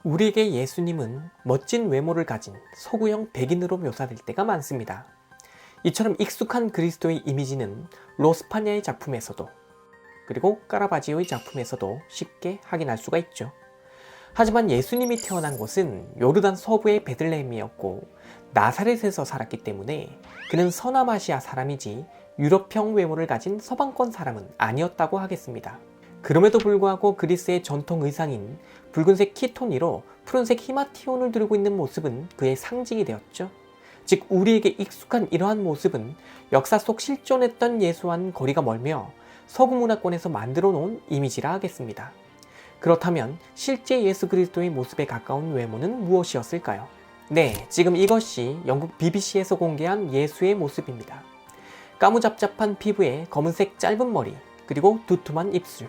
우리에게 예수님은 멋진 외모를 가진 서구형 백인으로 묘사될 때가 많습니다. 이처럼 익숙한 그리스도의 이미지는 로스파냐의 작품에서도 그리고 까라바지오의 작품에서도 쉽게 확인할 수가 있죠. 하지만 예수님이 태어난 곳은 요르단 서부의 베들레헴이었고 나사렛에서 살았기 때문에 그는 서남아시아 사람이지 유럽형 외모를 가진 서방권 사람은 아니었다고 하겠습니다. 그럼에도 불구하고 그리스의 전통 의상인 붉은색 키토니로 푸른색 히마티온을 들고 있는 모습은 그의 상징이 되었죠. 즉 우리에게 익숙한 이러한 모습은 역사 속 실존했던 예수와는 거리가 멀며 서구 문화권에서 만들어 놓은 이미지라 하겠습니다. 그렇다면 실제 예수 그리스도의 모습에 가까운 외모는 무엇이었을까요? 네, 지금 이것이 영국 BBC에서 공개한 예수의 모습입니다. 까무잡잡한 피부에 검은색 짧은 머리, 그리고 두툼한 입술.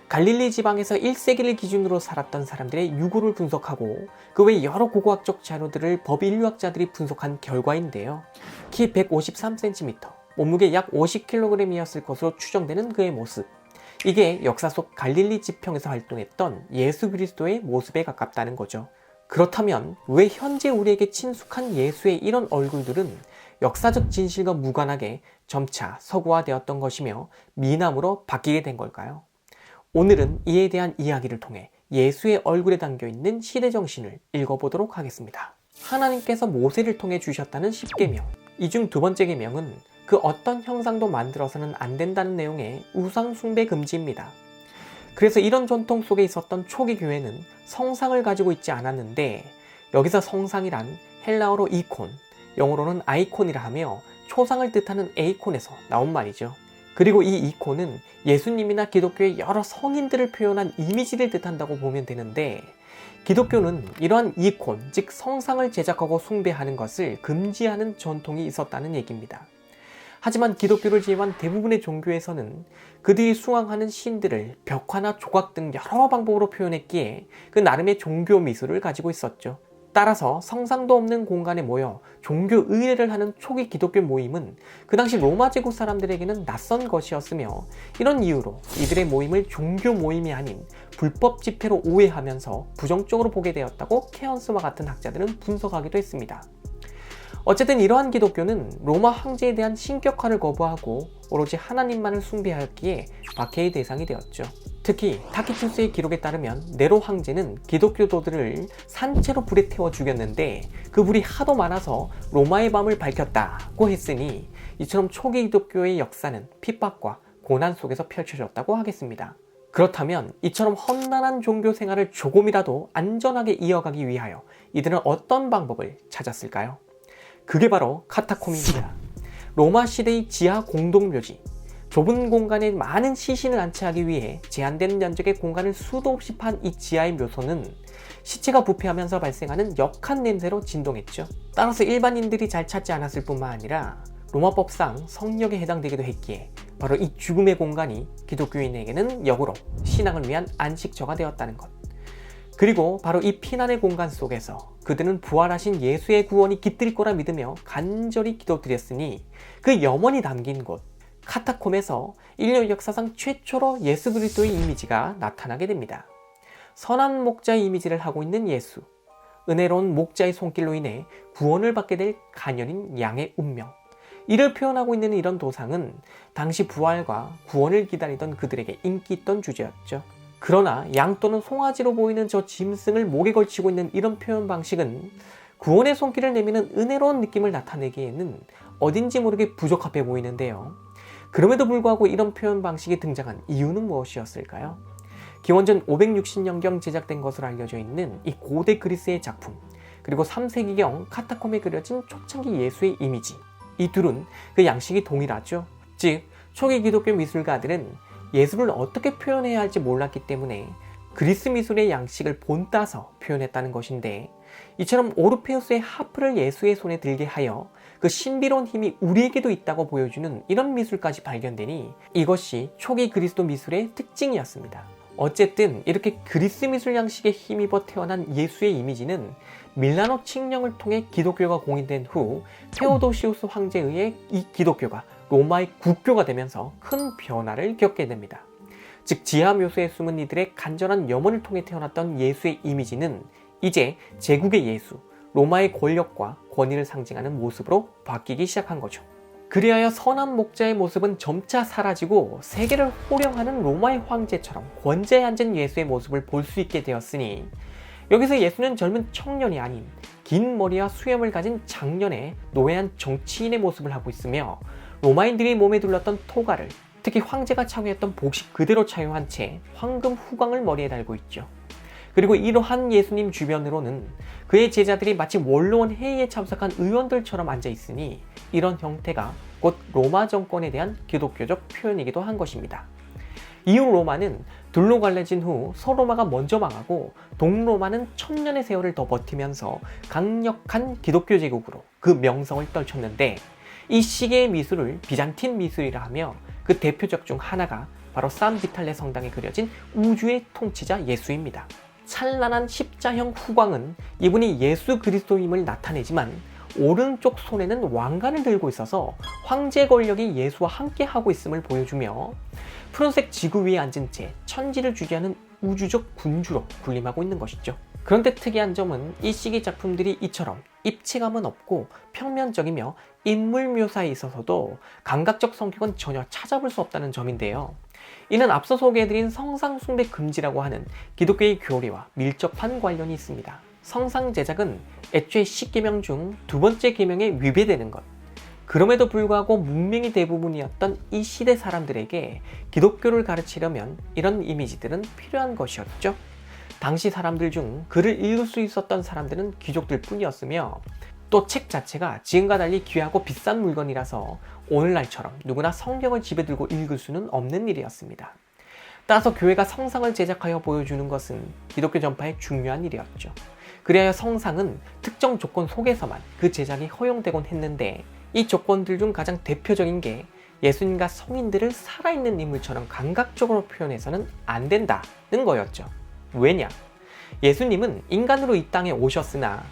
갈릴리 지방에서 1세기를 기준으로 살았던 사람들의 유고를 분석하고 그 외 여러 고고학적 자료들을 법인류학자들이 분석한 결과인데요. 키 153cm, 몸무게 약 50kg이었을 것으로 추정되는 그의 모습. 이게 역사 속 갈릴리 지평에서 활동했던 예수 그리스도의 모습에 가깝다는 거죠. 그렇다면 왜 현재 우리에게 친숙한 예수의 이런 얼굴들은 역사적 진실과 무관하게 점차 서구화되었던 것이며 미남으로 바뀌게 된 걸까요? 오늘은 이에 대한 이야기를 통해 예수의 얼굴에 담겨있는 시대정신을 읽어보도록 하겠습니다. 하나님께서 모세를 통해 주셨다는 10계명. 이 중 두 번째 계명은 그 어떤 형상도 만들어서는 안 된다는 내용의 우상 숭배 금지입니다. 그래서 이런 전통 속에 있었던 초기 교회는 성상을 가지고 있지 않았는데 여기서 성상이란 헬라어로 이콘, 영어로는 아이콘이라 하며 초상을 뜻하는 에이콘에서 나온 말이죠. 그리고 이 이콘은 예수님이나 기독교의 여러 성인들을 표현한 이미지를 뜻한다고 보면 되는데 기독교는 이러한 이콘, 즉 성상을 제작하고 숭배하는 것을 금지하는 전통이 있었다는 얘기입니다. 하지만 기독교를 제외한 대부분의 종교에서는 그들이 숭앙하는 신들을 벽화나 조각 등 여러 방법으로 표현했기에 그 나름의 종교 미술을 가지고 있었죠. 따라서 성상도 없는 공간에 모여 종교 의례를 하는 초기 기독교 모임은 그 당시 로마 제국 사람들에게는 낯선 것이었으며 이런 이유로 이들의 모임을 종교 모임이 아닌 불법 집회로 오해하면서 부정적으로 보게 되었다고 케언스와 같은 학자들은 분석하기도 했습니다. 어쨌든 이러한 기독교는 로마 황제에 대한 신격화를 거부하고 오로지 하나님만을 숭배하였기에 박해의 대상이 되었죠. 특히 타키투스의 기록에 따르면 네로 황제는 기독교도들을 산채로 불에 태워 죽였는데 그 불이 하도 많아서 로마의 밤을 밝혔다고 했으니 이처럼 초기 기독교의 역사는 핍박과 고난 속에서 펼쳐졌다고 하겠습니다. 그렇다면 이처럼 험난한 종교 생활을 조금이라도 안전하게 이어가기 위하여 이들은 어떤 방법을 찾았을까요? 그게 바로 카타콤입니다. 로마 시대의 지하 공동묘지. 좁은 공간에 많은 시신을 안치하기 위해 제한된 면적의 공간을 수도 없이 판 이 지하의 묘소는 시체가 부패하면서 발생하는 역한 냄새로 진동했죠. 따라서 일반인들이 잘 찾지 않았을 뿐만 아니라 로마법상 성역에 해당되기도 했기에 바로 이 죽음의 공간이 기독교인에게는 역으로 신앙을 위한 안식처가 되었다는 것. 그리고 바로 이 피난의 공간 속에서 그들은 부활하신 예수의 구원이 깃들 거라 믿으며 간절히 기도드렸으니 그 염원이 담긴 곳 카타콤에서 인류 역사상 최초로 예수 그리스도의 이미지가 나타나게 됩니다. 선한 목자의 이미지를 하고 있는 예수, 은혜로운 목자의 손길로 인해 구원을 받게 될 가녀린 양의 운명. 이를 표현하고 있는 이런 도상은 당시 부활과 구원을 기다리던 그들에게 인기 있던 주제였죠. 그러나 양 또는 송아지로 보이는 저 짐승을 목에 걸치고 있는 이런 표현 방식은 구원의 손길을 내미는 은혜로운 느낌을 나타내기에는 어딘지 모르게 부적합해 보이는데요. 그럼에도 불구하고 이런 표현 방식이 등장한 이유는 무엇이었을까요? 기원전 560년경 제작된 것으로 알려져 있는 이 고대 그리스의 작품, 그리고 3세기경 카타콤에 그려진 초창기 예수의 이미지, 이 둘은 그 양식이 동일하죠. 즉 초기 기독교 미술가들은 예수를 어떻게 표현해야 할지 몰랐기 때문에 그리스 미술의 양식을 본따서 표현했다는 것인데 이처럼 오르페우스의 하프를 예수의 손에 들게 하여 그 신비로운 힘이 우리에게도 있다고 보여주는 이런 미술까지 발견되니 이것이 초기 그리스도 미술의 특징이었습니다. 어쨌든 이렇게 그리스 미술 양식에 힘입어 태어난 예수의 이미지는 밀라노 칙령을 통해 기독교가 공인된 후 테오도시우스 황제에 의해 이 기독교가 로마의 국교가 되면서 큰 변화를 겪게 됩니다. 즉 지하 묘소에 숨은 이들의 간절한 염원을 통해 태어났던 예수의 이미지는 이제 제국의 예수, 로마의 권력과 권위를 상징하는 모습으로 바뀌기 시작한 거죠. 그리하여 선한 목자의 모습은 점차 사라지고 세계를 호령하는 로마의 황제처럼 권좌에 앉은 예수의 모습을 볼 수 있게 되었으니, 여기서 예수는 젊은 청년이 아닌 긴 머리와 수염을 가진 장년의 노회한 정치인의 모습을 하고 있으며, 로마인들이 몸에 둘렀던 토가를, 특히 황제가 착용했던 복식 그대로 착용한 채 황금 후광을 머리에 달고 있죠. 그리고 이러한 예수님 주변으로는 그의 제자들이 마치 원로원 회의에 참석한 의원들처럼 앉아 있으니, 이런 형태가 곧 로마 정권에 대한 기독교적 표현이기도 한 것입니다. 이후 로마는 둘로 갈라진 후 서로마가 먼저 망하고 동로마는 1000년의 세월을 더 버티면서 강력한 기독교 제국으로 그 명성을 떨쳤는데, 이 시기의 미술을 비잔틴 미술이라 하며 그 대표적 중 하나가 바로 산비탈레 성당에 그려진 우주의 통치자 예수입니다. 찬란한 십자형 후광은 이분이 예수 그리스도임을 나타내지만, 오른쪽 손에는 왕관을 들고 있어서 황제 권력이 예수와 함께 하고 있음을 보여주며, 푸른색 지구 위에 앉은 채 천지를 주재하는 우주적 군주로 군림하고 있는 것이죠. 그런데 특이한 점은 이 시기 작품들이 이처럼 입체감은 없고 평면적이며 인물 묘사에 있어서도 감각적 성격은 전혀 찾아볼 수 없다는 점인데요. 이는 앞서 소개해드린 성상 숭배 금지라고 하는 기독교의 교리와 밀접한 관련이 있습니다. 성상 제작은 애초에 10계명 중 두 번째 계명에 위배되는 것. 그럼에도 불구하고 문명이 대부분이었던 이 시대 사람들에게 기독교를 가르치려면 이런 이미지들은 필요한 것이었죠. 당시 사람들 중 글을 읽을 수 있었던 사람들은 귀족들 뿐이었으며, 또 책 자체가 지금과 달리 귀하고 비싼 물건이라서 오늘날처럼 누구나 성경을 집에 들고 읽을 수는 없는 일이었습니다. 따라서 교회가 성상을 제작하여 보여주는 것은 기독교 전파의 중요한 일이었죠. 그래야 성상은 특정 조건 속에서만 그 제작이 허용되곤 했는데, 이 조건들 중 가장 대표적인 게 예수님과 성인들을 살아있는 인물처럼 감각적으로 표현해서는 안 된다는 거였죠. 왜냐? 예수님은 인간으로 이 땅에 오셨으나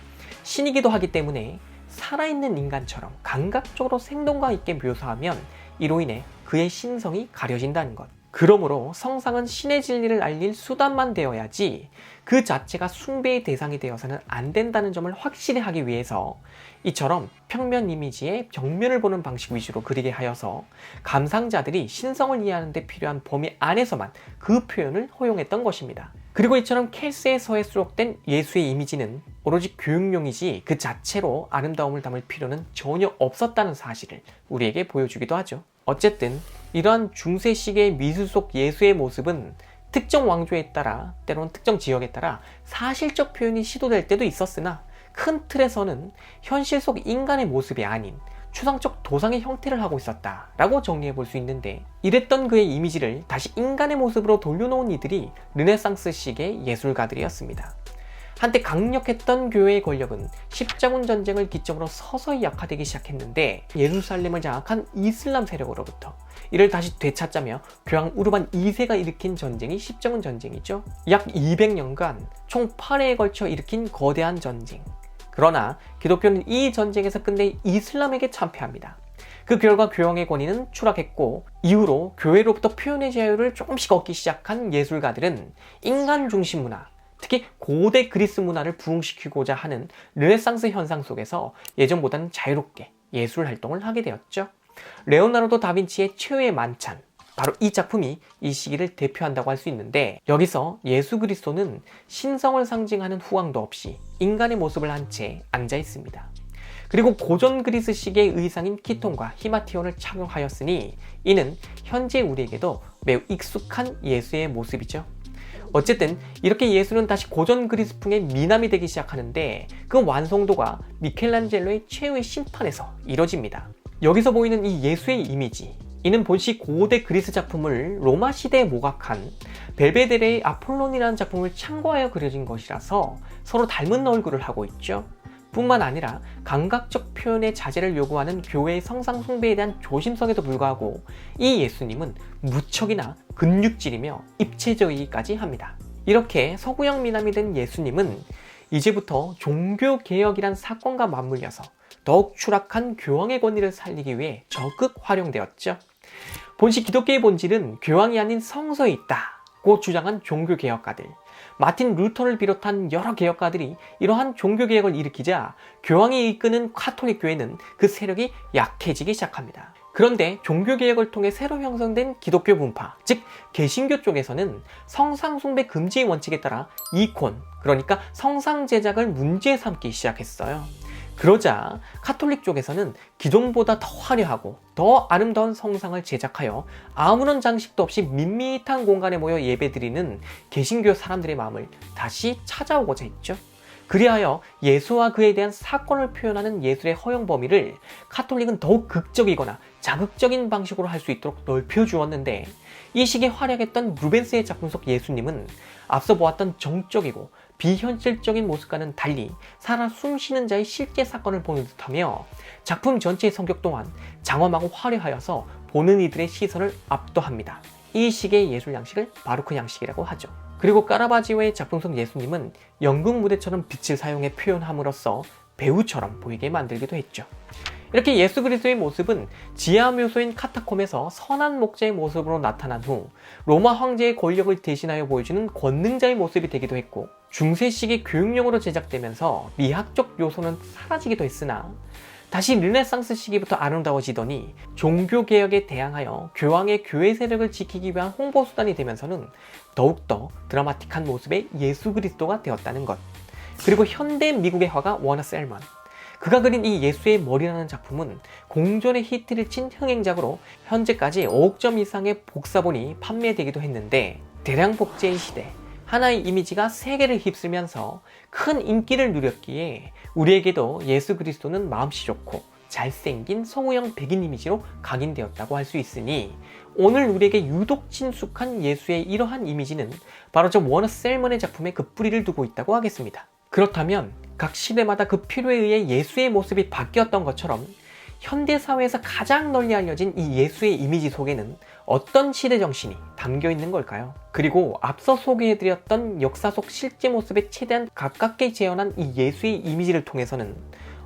신이기도 하기 때문에 살아있는 인간처럼 감각적으로 생동감 있게 묘사하면 이로 인해 그의 신성이 가려진다는 것. 그러므로 성상은 신의 진리를 알릴 수단만 되어야지 그 자체가 숭배의 대상이 되어서는 안 된다는 점을 확실히 하기 위해서 이처럼 평면 이미지의 벽면을 보는 방식 위주로 그리게 하여서 감상자들이 신성을 이해하는 데 필요한 범위 안에서만 그 표현을 허용했던 것입니다. 그리고 이처럼 켈스에서에 수록된 예수의 이미지는 오로지 교육용이지 그 자체로 아름다움을 담을 필요는 전혀 없었다는 사실을 우리에게 보여주기도 하죠. 어쨌든 이러한 중세 시기의 미술 속 예수의 모습은 특정 왕조에 따라, 때로는 특정 지역에 따라 사실적 표현이 시도될 때도 있었으나, 큰 틀에서는 현실 속 인간의 모습이 아닌 추상적 도상의 형태를 하고 있었다라고 정리해 볼 수 있는데, 이랬던 그의 이미지를 다시 인간의 모습으로 돌려놓은 이들이 르네상스 시기의 예술가들이었습니다. 한때 강력했던 교회의 권력은 십자군 전쟁을 기점으로 서서히 약화되기 시작했는데, 예루살렘을 장악한 이슬람 세력으로부터 이를 다시 되찾자며 교황 우르반 2세가 일으킨 전쟁이 십자군 전쟁이죠. 약 200년간 총 8회에 걸쳐 일으킨 거대한 전쟁. 그러나 기독교는 이 전쟁에서 끝내 이슬람에게 참패합니다. 그 결과 교황의 권위는 추락했고, 이후로 교회로부터 표현의 자유를 조금씩 얻기 시작한 예술가들은 인간 중심 문화, 특히 고대 그리스 문화를 부흥시키고자 하는 르네상스 현상 속에서 예전보다는 자유롭게 예술 활동을 하게 되었죠. 레오나르도 다빈치의 최후의 만찬, 바로 이 작품이 이 시기를 대표한다고 할 수 있는데, 여기서 예수 그리스도는 신성을 상징하는 후광도 없이 인간의 모습을 한 채 앉아 있습니다. 그리고 고전 그리스 시기의 의상인 키톤과 히마티온을 착용하였으니 이는 현재 우리에게도 매우 익숙한 예수의 모습이죠. 어쨌든 이렇게 예수는 다시 고전 그리스풍의 미남이 되기 시작하는데, 그 완성도가 미켈란젤로의 최후의 심판에서 이뤄집니다. 여기서 보이는 이 예수의 이미지, 이는 본시 고대 그리스 작품을 로마 시대에 모각한 벨베데레의 아폴론이라는 작품을 참고하여 그려진 것이라서 서로 닮은 얼굴을 하고 있죠. 뿐만 아니라 감각적 표현의 자제를 요구하는 교회의 성상 숭배에 대한 조심성에도 불구하고 이 예수님은 무척이나 근육질이며 입체적이기까지 합니다. 이렇게 서구형 미남이 된 예수님은 이제부터 종교개혁이란 사건과 맞물려서 더욱 추락한 교황의 권위를 살리기 위해 적극 활용되었죠. 본시 기독교의 본질은 교황이 아닌 성서에 있다고 주장한 종교개혁가들, 마틴 루터를 비롯한 여러 개혁가들이 이러한 종교개혁을 일으키자 교황이 이끄는 카톨릭 교회는 그 세력이 약해지기 시작합니다. 그런데 종교개혁을 통해 새로 형성된 기독교 분파, 즉 개신교 쪽에서는 성상숭배 금지의 원칙에 따라 이콘, 그러니까 성상 제작을 문제 삼기 시작했어요. 그러자 카톨릭 쪽에서는 기존보다 더 화려하고 더 아름다운 성상을 제작하여 아무런 장식도 없이 밋밋한 공간에 모여 예배드리는 개신교 사람들의 마음을 다시 찾아오고자 했죠. 그리하여 예수와 그에 대한 사건을 표현하는 예술의 허용 범위를 카톨릭은 더욱 극적이거나 자극적인 방식으로 할 수 있도록 넓혀주었는데, 이 시기에 활약했던 루벤스의 작품 속 예수님은 앞서 보았던 정적이고 비현실적인 모습과는 달리 살아 숨쉬는 자의 실제 사건을 보는 듯하며 작품 전체의 성격 또한 장엄하고 화려하여서 보는 이들의 시선을 압도합니다. 이 시기의 예술 양식을 바로크 양식이라고 하죠. 그리고 까라바지오의 작품 속 예수님은 연극 무대처럼 빛을 사용해 표현함으로써 배우처럼 보이게 만들기도 했죠. 이렇게 예수 그리스도의 모습은 지하 묘소인 카타콤에서 선한 목자의 모습으로 나타난 후 로마 황제의 권력을 대신하여 보여주는 권능자의 모습이 되기도 했고, 중세 시기 교육용으로 제작되면서 미학적 요소는 사라지기도 했으나 다시 르네상스 시기부터 아름다워지더니 종교개혁에 대항하여 교황의 교회 세력을 지키기 위한 홍보수단이 되면서는 더욱더 드라마틱한 모습의 예수 그리스도가 되었다는 것. 그리고 현대 미국의 화가 워너 셀먼, 그가 그린 이 예수의 머리라는 작품은 공전의 히트를 친 흥행작으로 현재까지 5억 점 이상의 복사본이 판매되기도 했는데, 대량 복제의 시대, 하나의 이미지가 세계를 휩쓸면서 큰 인기를 누렸기에 우리에게도 예수 그리스도는 마음씨 좋고 잘생긴 성우형 백인 이미지로 각인되었다고 할 수 있으니, 오늘 우리에게 유독 친숙한 예수의 이러한 이미지는 바로 저 워너 셀먼의 작품에 그 뿌리를 두고 있다고 하겠습니다. 그렇다면 각 시대마다 그 필요에 의해 예수의 모습이 바뀌었던 것처럼 현대사회에서 가장 널리 알려진 이 예수의 이미지 속에는 어떤 시대 정신이 담겨 있는 걸까요? 그리고 앞서 소개해드렸던 역사 속 실제 모습에 최대한 가깝게 재현한 이 예수의 이미지를 통해서는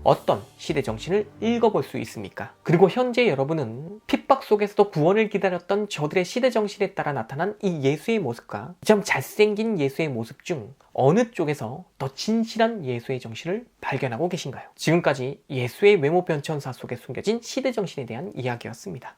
어떤 시대 정신을 읽어볼 수 있습니까? 그리고 현재 여러분은 핍박 속에서도 구원을 기다렸던 저들의 시대 정신에 따라 나타난 이 예수의 모습과 좀 잘생긴 예수의 모습 중 어느 쪽에서 더 진실한 예수의 정신을 발견하고 계신가요? 지금까지 예수의 외모 변천사 속에 숨겨진 시대 정신에 대한 이야기였습니다.